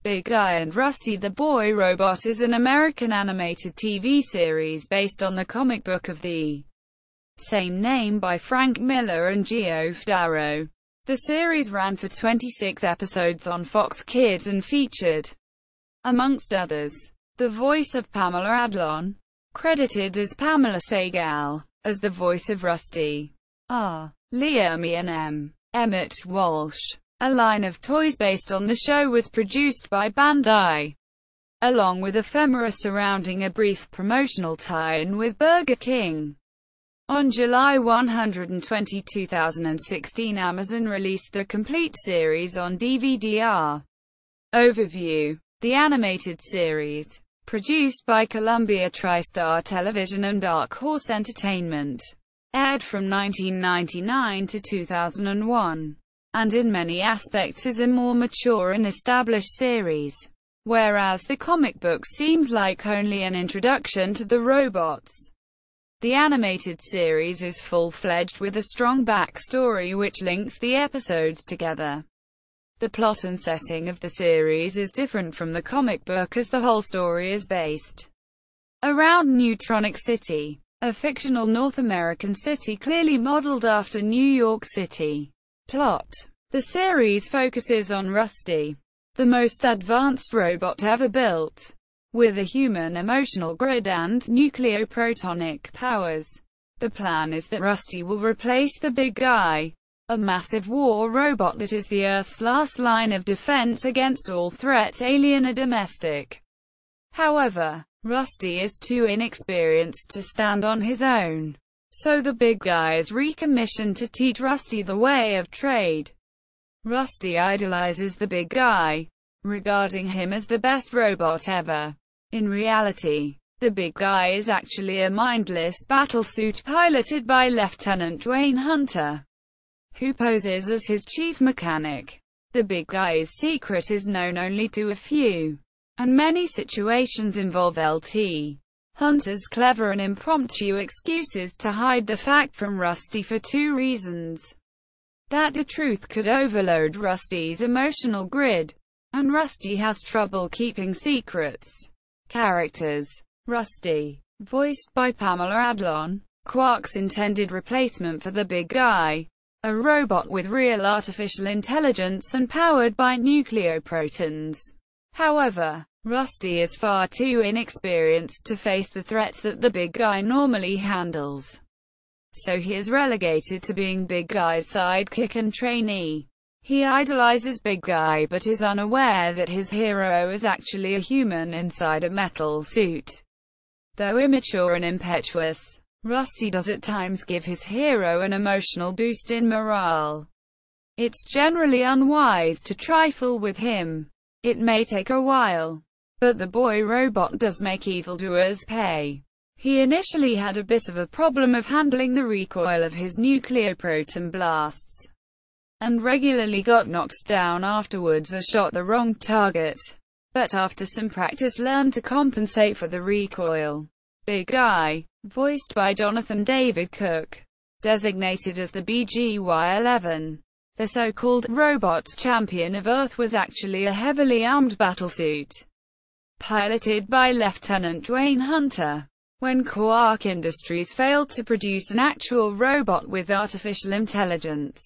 Big Guy and Rusty the Boy Robot is an American animated TV series based on the comic book of the same name by Frank Miller and Geof Darrow. The series ran for 26 episodes on Fox Kids and featured, amongst others, the voice of Pamela Adlon, credited as Pamela Segal, as the voice of Rusty, Liam and M. Emmett Walsh. A line of toys based on the show was produced by Bandai, along with ephemera surrounding a brief promotional tie-in with Burger King. On July 120, 2016, Amazon released the complete series on DVD. Overview: the animated series, produced by Columbia TriStar Television and Dark Horse Entertainment, aired from 1999 to 2001. And in many aspects is a more mature and established series, whereas the comic book seems like only an introduction to the robots. The animated series is full-fledged with a strong backstory which links the episodes together. The plot and setting of the series is different from the comic book as the whole story is based around Neutronic City, a fictional North American city clearly modeled after New York City. Plot: the series focuses on Rusty, the most advanced robot ever built, with a human emotional grid and nucleoprotonic powers. The plan is that Rusty will replace the Big Guy, a massive war robot that is the Earth's last line of defense against all threats, alien or domestic. However, Rusty is too inexperienced to stand on his own. So the Big Guy is recommissioned to teach Rusty the way of trade. Rusty idolizes the Big Guy, regarding him as the best robot ever. In reality, the Big Guy is actually a mindless battlesuit piloted by Lieutenant Dwayne Hunter, who poses as his chief mechanic. The Big Guy's secret is known only to a few, and many situations involve Lt. Hunter's clever and impromptu excuses to hide the fact from Rusty for two reasons: that the truth could overload Rusty's emotional grid, and Rusty has trouble keeping secrets. Characters: Rusty, voiced by Pamela Adlon, Quark's intended replacement for the Big Guy, a robot with real artificial intelligence and powered by nucleoprotons. However, Rusty is far too inexperienced to face the threats that the Big Guy normally handles. So he is relegated to being Big Guy's sidekick and trainee. He idolizes Big Guy but is unaware that his hero is actually a human inside a metal suit. Though immature and impetuous, Rusty does at times give his hero an emotional boost in morale. It's generally unwise to trifle with him. It may take a while, but the boy robot does make evildoers pay. He initially had a bit of a problem of handling the recoil of his nucleoproton blasts, and regularly got knocked down afterwards or shot the wrong target, but after some practice learned to compensate for the recoil. Big Guy, voiced by Jonathan David Cook, designated as the BGY-11, the so-called robot champion of Earth, was actually a heavily armed battlesuit, piloted by Lieutenant Dwayne Hunter. When Quark Industries failed to produce an actual robot with artificial intelligence,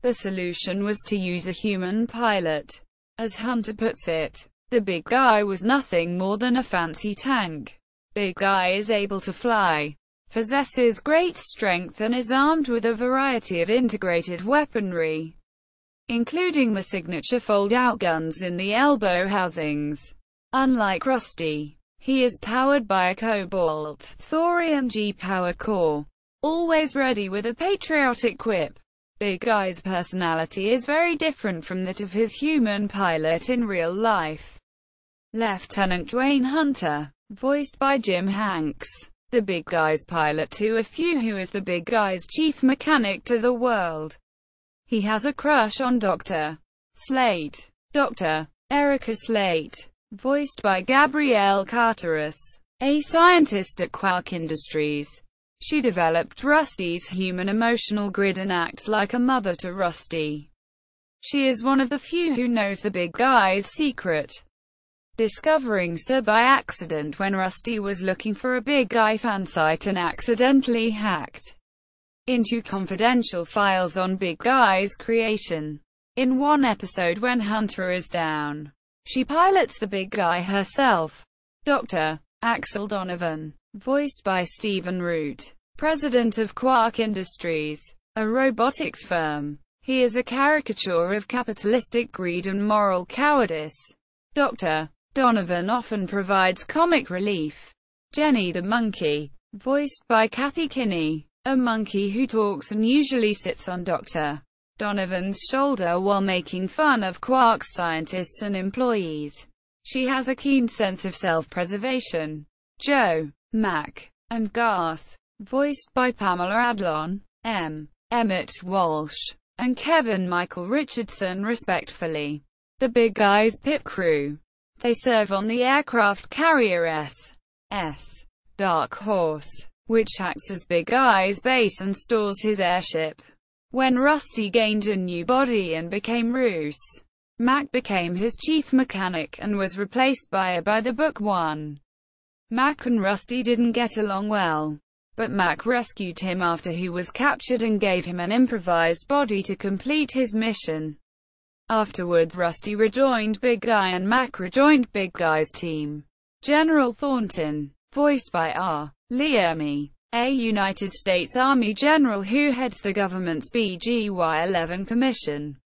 the solution was to use a human pilot. As Hunter puts it, the Big Guy was nothing more than a fancy tank. Big Guy is able to fly, possesses great strength and is armed with a variety of integrated weaponry, including the signature fold-out guns in the elbow housings. Unlike Rusty, he is powered by a Cobalt Thorium G power core, always ready with a patriotic quip. Big Guy's personality is very different from that of his human pilot in real life. Lieutenant Dwayne Hunter, voiced by Jim Hanks, the Big Guy's pilot to a few who is the Big Guy's chief mechanic to the world. He has a crush on Dr. Slate. Dr. Erica Slate, voiced by Gabrielle Carteris, a scientist at Quark Industries. She developed Rusty's human emotional grid and acts like a mother to Rusty. She is one of the few who knows the big guy's secret, discovering Sir by accident when Rusty was looking for a big guy fan site and accidentally hacked into confidential files on big guy's creation. In one episode when Hunter is down, she pilots the big guy herself. Dr. Axel Donovan, voiced by Stephen Root, president of Quark Industries, a robotics firm. He is a caricature of capitalistic greed and moral cowardice. Dr. Donovan often provides comic relief. Jenny the monkey, voiced by Kathy Kinney, a monkey who talks and usually sits on Dr. Donovan's shoulder while making fun of Quark's scientists and employees. She has a keen sense of self-preservation. Joe, Mac, and Garth, voiced by Pamela Adlon, Emmett Walsh, and Kevin Michael Richardson respectively. The big guy's pit crew. They serve on the aircraft carrier S. Dark Horse, which acts as Big Guy's base and stores his airship. When Rusty gained a new body and became Roos, Mac became his chief mechanic and was replaced by a by-the-book one. Mac and Rusty didn't get along well, but Mac rescued him after he was captured and gave him an improvised body to complete his mission. Afterwards Rusty rejoined Big Guy and Mac rejoined Big Guy's team. General Thornton, voiced by R. Lee Ermey, a United States Army general who heads the government's BGY-11 commission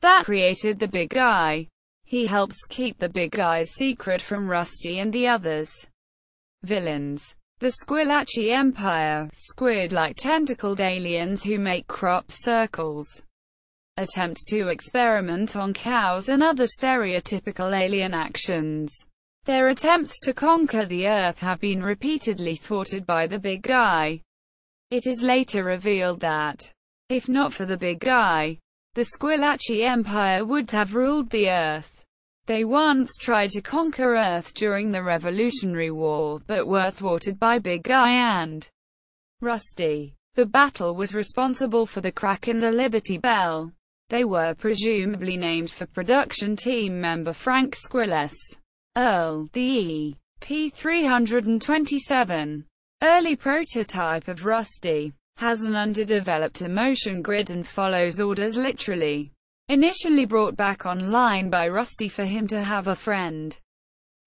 that created the Big Guy. He helps keep the Big Guy's secret from Rusty and the others. Villains. The Squillaci Empire, squid-like tentacled aliens who make crop circles, attempt to experiment on cows and other stereotypical alien actions. Their attempts to conquer the Earth have been repeatedly thwarted by the Big Guy. It is later revealed that, if not for the Big Guy, the Squillaci Empire would have ruled the Earth. They once tried to conquer Earth during the Revolutionary War, but were thwarted by Big Guy and Rusty. The battle was responsible for the crack in the Liberty Bell. They were presumably named for production team member Frank Squilles Earl. The EP-327, early prototype of Rusty, has an underdeveloped emotion grid and follows orders literally. Initially brought back online by Rusty for him to have a friend,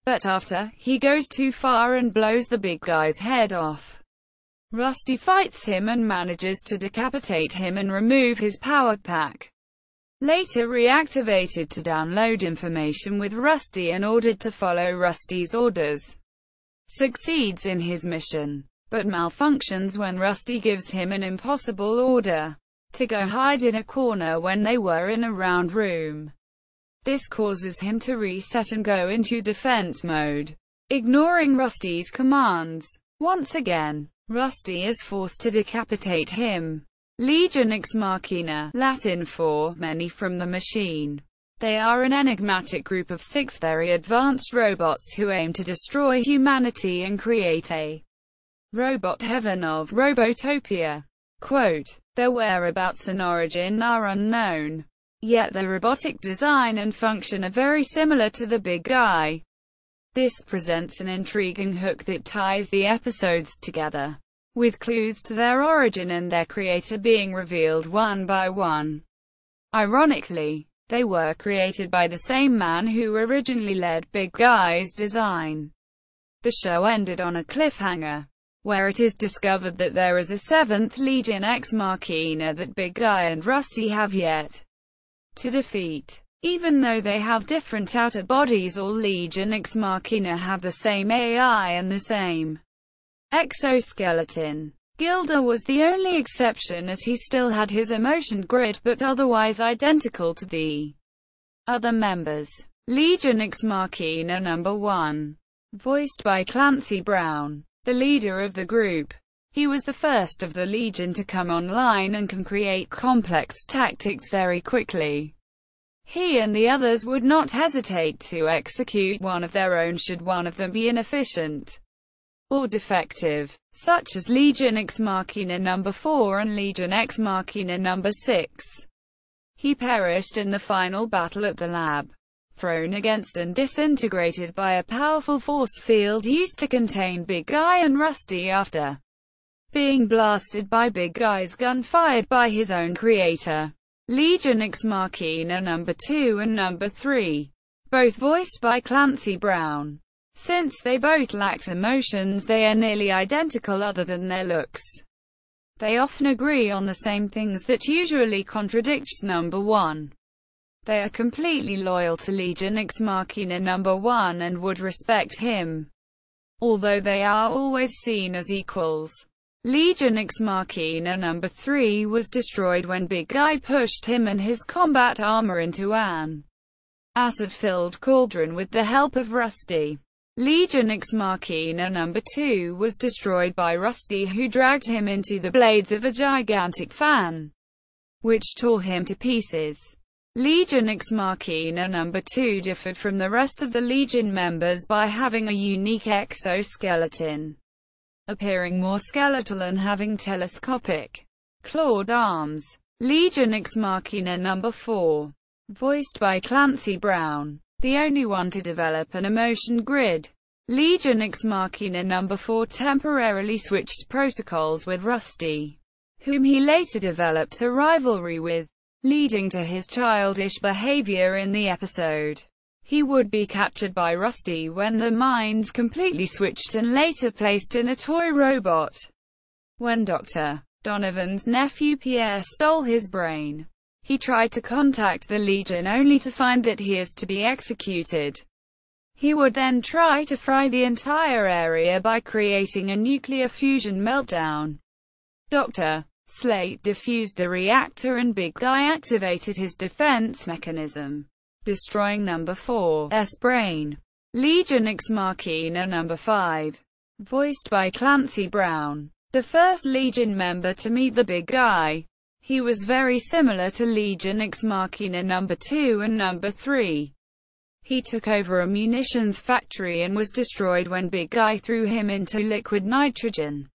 but after, he goes too far and blows the Big Guy's head off. Rusty fights him and manages to decapitate him and remove his power pack. Later reactivated to download information with Rusty and ordered to follow Rusty's orders. Succeeds in his mission, but malfunctions when Rusty gives him an impossible order to go hide in a corner when they were in a round room. This causes him to reset and go into defense mode, ignoring Rusty's commands. Once again, Rusty is forced to decapitate him. Legion Ex Machina, Latin for many from the machine. They are an enigmatic group of 6 very advanced robots who aim to destroy humanity and create a robot heaven of Robotopia. Quote, their whereabouts and origin are unknown, yet their robotic design and function are very similar to the Big Guy. This presents an intriguing hook that ties the episodes together, with clues to their origin and their creator being revealed one by one. Ironically, they were created by the same man who originally led Big Guy's design. The show ended on a cliffhanger, where it is discovered that there is a 7th Legion Ex Machina that Big Guy and Rusty have yet to defeat. Even though they have different outer bodies, all Legion Ex Machina have the same AI and the same exoskeleton. Gilda was the only exception as he still had his emotion grid but otherwise identical to the other members. Legion Ex Machina number 1. Voiced by Clancy Brown, the leader of the group. He was the first of the Legion to come online and can create complex tactics very quickly. He and the others would not hesitate to execute one of their own should one of them be inefficient or defective, such as Legion Ex Machina number 4 and Legion Ex Machina number 6. He perished in the final battle at the lab, thrown against and disintegrated by a powerful force field used to contain Big Guy and Rusty after being blasted by Big Guy's gun fired by his own creator. Legion Ex Machina number 2 and number 3, both voiced by Clancy Brown. Since they both lacked emotions, they are nearly identical other than their looks. They often agree on the same things that usually contradicts number 1. They are completely loyal to Legion Ex Machina number 1 and would respect him, although they are always seen as equals. Legion Ex Machina number 3 was destroyed when Big Guy pushed him and his combat armor into an acid-filled cauldron with the help of Rusty. Legion Ex Machina number 2 was destroyed by Rusty, who dragged him into the blades of a gigantic fan, which tore him to pieces. Legion Ex Machina number 2 differed from the rest of the Legion members by having a unique exoskeleton, appearing more skeletal and having telescopic, clawed arms. Legion Ex Machina number 4, voiced by Clancy Brown, the only one to develop an emotion grid. Legion Ex Machina number 4 temporarily switched protocols with Rusty, whom he later developed a rivalry with, leading to his childish behavior in the episode. He would be captured by Rusty when the minds completely switched and later placed in a toy robot. When Dr. Donovan's nephew Pierre stole his brain, he tried to contact the Legion only to find that he is to be executed. He would then try to fry the entire area by creating a nuclear fusion meltdown. Dr. Slate defused the reactor and Big Guy activated his defense mechanism, destroying number 4's brain. Legion Ex Machina number 5, voiced by Clancy Brown, the first Legion member to meet the Big Guy. He was very similar to Legion Ex Machina number 2 and number 3. He took over a munitions factory and was destroyed when Big Guy threw him into liquid nitrogen,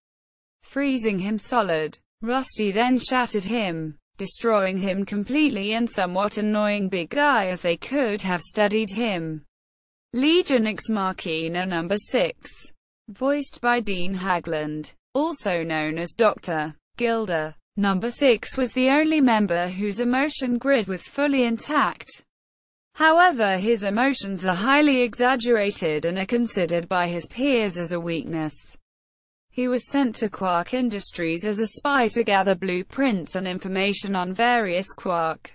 freezing him solid. Rusty then shattered him, destroying him completely and somewhat annoying Big Guy as they could have studied him. Legion Ex Machina number 6, voiced by Dean Haglund, also known as Dr. Gilder. Number 6 was the only member whose emotion grid was fully intact. However, his emotions are highly exaggerated and are considered by his peers as a weakness. He was sent to Quark Industries as a spy to gather blueprints and information on various Quark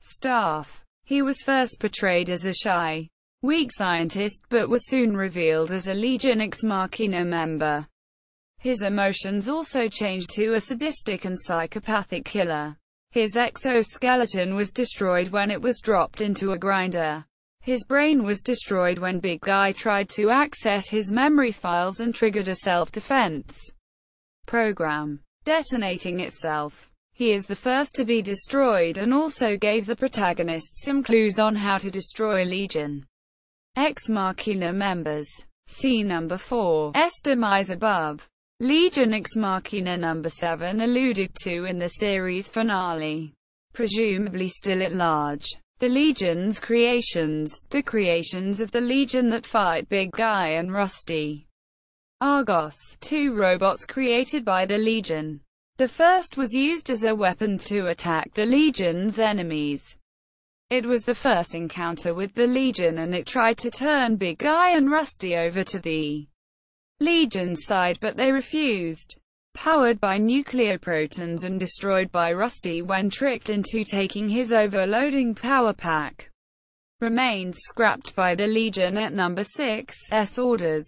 staff. He was first portrayed as a shy, weak scientist, but was soon revealed as a Legion Ex Machina member. His emotions also changed to a sadistic and psychopathic killer. His exoskeleton was destroyed when it was dropped into a grinder. His brain was destroyed when Big Guy tried to access his memory files and triggered a self-defense program, detonating itself. He is the first to be destroyed and also gave the protagonists some clues on how to destroy Legion Ex Machina members. See number 4's demise above. Legion Ex Machina number 7 alluded to in the series finale, presumably still at large. The Legion's creations, the creations of the Legion that fight Big Guy and Rusty. Argos, 2 robots created by the Legion. The first was used as a weapon to attack the Legion's enemies. It was the first encounter with the Legion and it tried to turn Big Guy and Rusty over to the Legion's side, but they refused. Powered by nucleoprotons and destroyed by Rusty when tricked into taking his overloading power pack. Remains scrapped by the Legion at number 6's orders.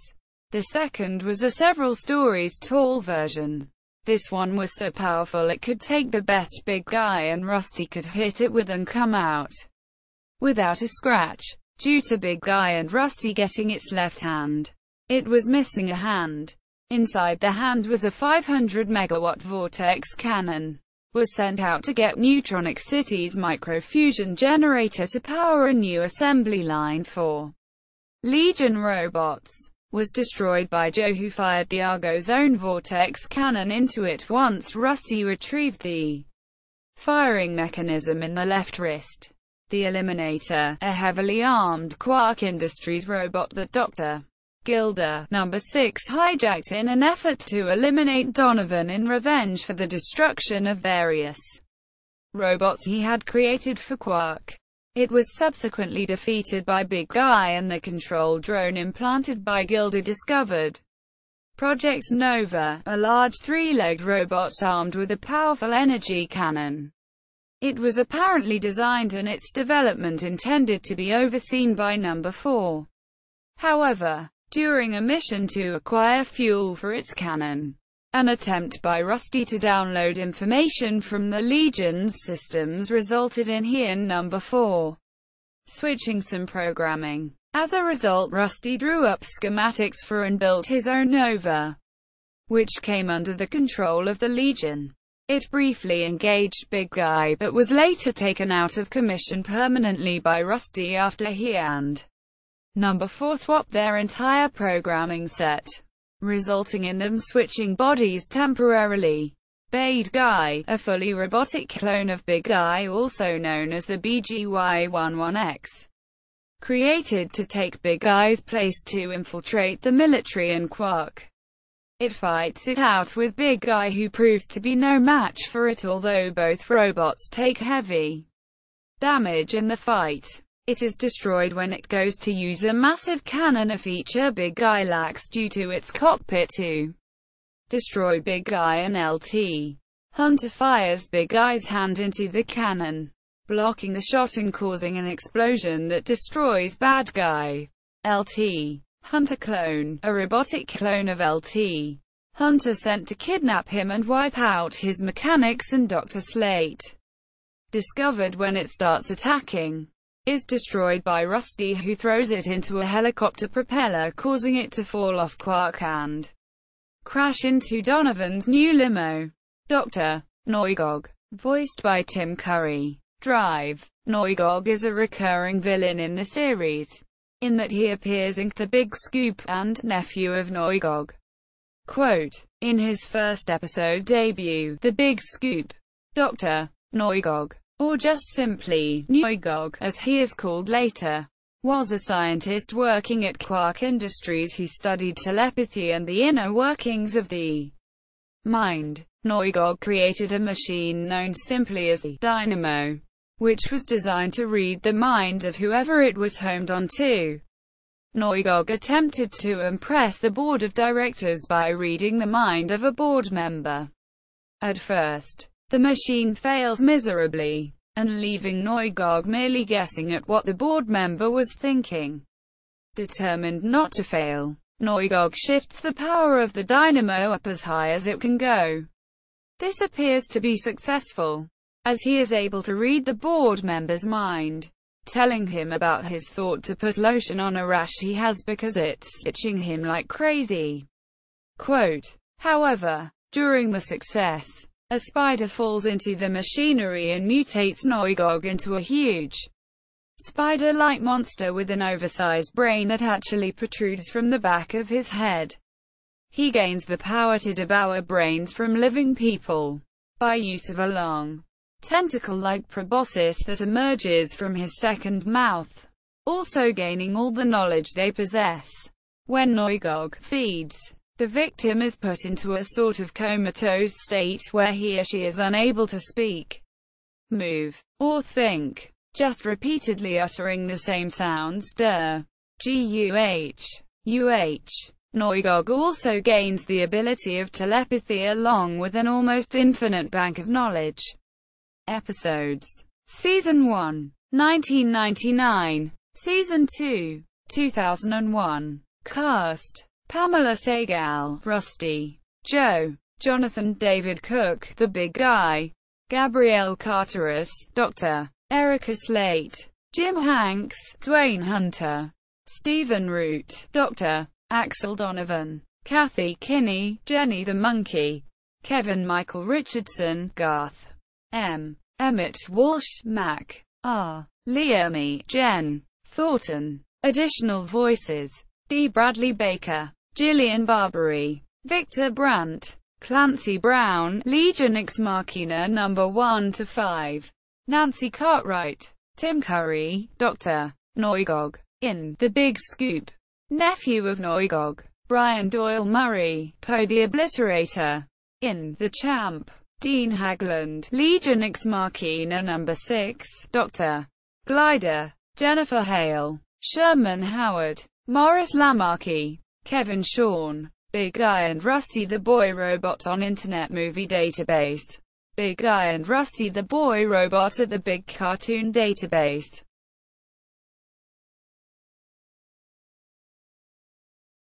The second was a several stories tall version. This one was so powerful it could take the best Big Guy and Rusty could hit it with and come out without a scratch. Due to Big Guy and Rusty getting its left hand, it was missing a hand. Inside the hand was a 500 megawatt vortex cannon. Was sent out to get Neutronic City's microfusion generator to power a new assembly line for Legion robots. Was destroyed by Geof, who fired the Argo's own vortex cannon into it once Rusty retrieved the firing mechanism in the left wrist. The Eliminator, a heavily armed Quark Industries robot that Dr. Gilda Number 6 hijacked in an effort to eliminate Donovan in revenge for the destruction of various robots he had created for Quark. It was subsequently defeated by Big Guy and the control drone implanted by Gilda discovered. Project Nova, a large three-legged robot armed with a powerful energy cannon. It was apparently designed and its development intended to be overseen by Number 4. However, during a mission to acquire fuel for its cannon, an attempt by Rusty to download information from the Legion's systems resulted in he and Number 4 switching some programming. As a result, Rusty drew up schematics for and built his own Nova, which came under the control of the Legion. It briefly engaged Big Guy but was later taken out of commission permanently by Rusty after he and Number 4 swapped their entire programming set, resulting in them switching bodies temporarily. Big Guy, a fully robotic clone of Big Guy also known as the BGY-11X, created to take Big Guy's place to infiltrate the military and Quark. It fights it out with Big Guy who proves to be no match for it although both robots take heavy damage in the fight. It is destroyed when it goes to use a massive cannon, a feature Big Guy lacks due to its cockpit to destroy Big Guy and LT. Hunter fires Big Guy's hand into the cannon, blocking the shot and causing an explosion that destroys Bad Guy. LT. Hunter clone, a robotic clone of LT. Hunter sent to kidnap him and wipe out his mechanics and Dr. Slate, discovered when it starts attacking, is destroyed by Rusty who throws it into a helicopter propeller causing it to fall off Quark and crash into Donovan's new limo. Dr. Noigog, voiced by Tim Curry. Drive. Noigog is a recurring villain in the series, in that he appears in The Big Scoop and Nephew of Noigog. Quote, in his first episode debut, The Big Scoop, Dr. Noigog, or just simply Noigog, as he is called later, was a scientist working at Quark Industries who studied telepathy and the inner workings of the mind. Noigog created a machine known simply as the Dynamo, which was designed to read the mind of whoever it was homed onto. Noigog attempted to impress the board of directors by reading the mind of a board member. At first, the machine fails miserably, and leaving Noigog merely guessing at what the board member was thinking. Determined not to fail, Noigog shifts the power of the Dynamo up as high as it can go. This appears to be successful, as he is able to read the board member's mind, telling him about his thought to put lotion on a rash he has because it's itching him like crazy. Quote, however, during the success, a spider falls into the machinery and mutates Noigog into a huge, spider-like monster with an oversized brain that actually protrudes from the back of his head. He gains the power to devour brains from living people, by use of a long, tentacle-like proboscis that emerges from his second mouth, also gaining all the knowledge they possess. When Noigog feeds, the victim is put into a sort of comatose state where he or she is unable to speak, move, or think, just repeatedly uttering the same sounds, G-U-H, U-H. Noigog also gains the ability of telepathy along with an almost infinite bank of knowledge. Episodes. Season 1, 1999. Season 2, 2001. Cast: Pamela Sagal, Rusty, Joe, Jonathan David Cook, The Big Guy, Gabrielle Carteris, Dr. Erica Slate, Jim Hanks, Dwayne Hunter, Stephen Root, Dr. Axel Donovan, Kathy Kinney, Jenny the Monkey, Kevin Michael Richardson, Garth M. Emmett Walsh, Mac. R. Leomy, Jen Thornton. Additional voices: D. Bradley Baker, Gillian Barbary, Victor Brandt, Clancy Brown, Legion Ex Machina number 1 to 5. Nancy Cartwright, Tim Curry, Dr. Noigog, in The Big Scoop. Nephew of Noigog. Brian Doyle Murray, Poe the Obliterator, in The Champ. Dean Hagland, Legion Ex Machina number 6, Dr. Glider. Jennifer Hale, Sherman Howard, Morris Lamarcky, Kevin Shawn, Big Guy and Rusty the Boy Robot on Internet Movie Database. Big Guy and Rusty the Boy Robot at the Big Cartoon Database.